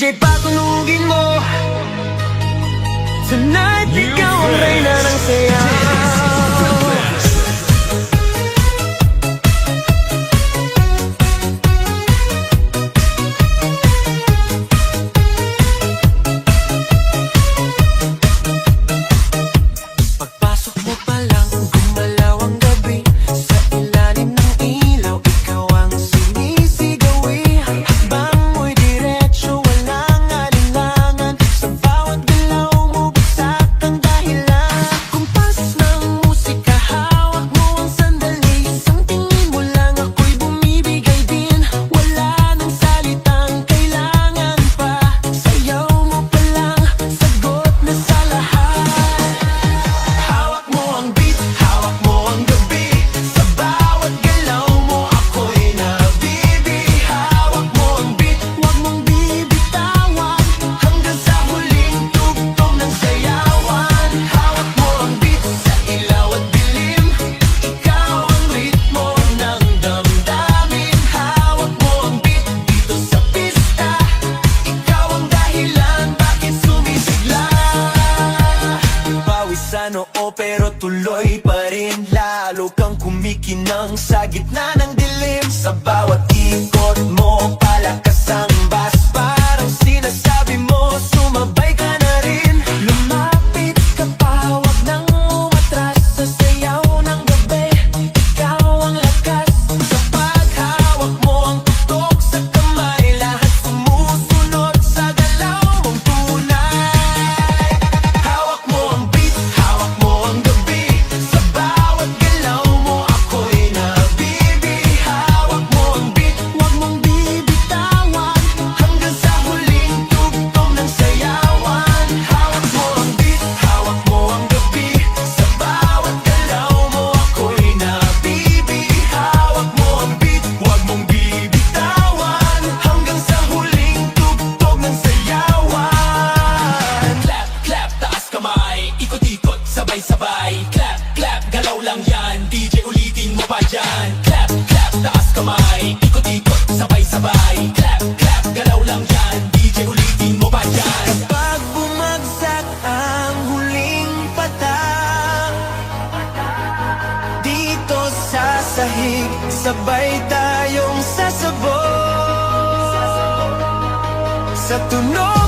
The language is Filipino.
DJ patunugin mo. Tonight, ikaw ang reyna ng sayaw. Pagpasok mo pa lang, gumalaw ang gabi. Sa ilalim ng ilaw, ikaw ang sinisigawi. Hakbang mo'y diretso, walang alinlangan. Sa bawat galaw mo, bagsak ang dahilan. Kumpas ng musika, hawak mo ang sandali. Isang tingin mo lang, ako'y bumibigay din. Wala nang salitang kailangan pa. Sayaw mo pa lang, sagot na sa lahat. Hawak mo ang beat, hawak mo ang gabi. Sa bawat galaw mo, ako'y nabibi. Hawak mo ang beat, huwag mong bibitawan. Hanggang sa huling tugtog ng sayawan. Hawak mo ang beat, sa ilaw at dilim. Ikaw ang ritmo ng damdamin. Hawak mo ang beat, dito sa pista. Ikaw ang dahilan, bakit sumisigla. Pawis sa noo pero tuloy pa rin. Lalo kang kumikinang sa gitna ng dilim. Sa bawat ikot mo, palakas ang bass. Parang sinasabi mo, sumabay ka na rin. Lumapit ka pa, huwag nang umatras. Sa sayaw ng gabi, ikaw ang lakas. Sa paghawak mo ang tutok sa kamay, lahat sumusunod sa galaw mong tunay. Hawak mo ang beat, hawak mo ang gabi. Sa bawat galaw mo, ako'y nabibi. Hawak mo ang beat, huwag mong bibitawan. Hanggang sa huling tugtog ng sayawan. Hawak mo ang beat, hawak mo ang gabi. Sa bawat galaw mo, ako'y nabibi. Hawak mo ang beat, huwag mong bibitawan. Hanggang sa huling tugtog ng sayawan. Clap, clap, taas kamay. Ikot-ikot, sabay-sabay. Clap, clap, galaw lang yan. DJ ulitin mo pa dyan. Clap, clap, taas kamay. Ikot-ikot, sabay-sabay. Clap, clap, galaw lang yan. DJ ulitin mo pa dyan. Kapag bumagsak ang huling patak, dito sa sahig, sabay tayong sasabog sa tunog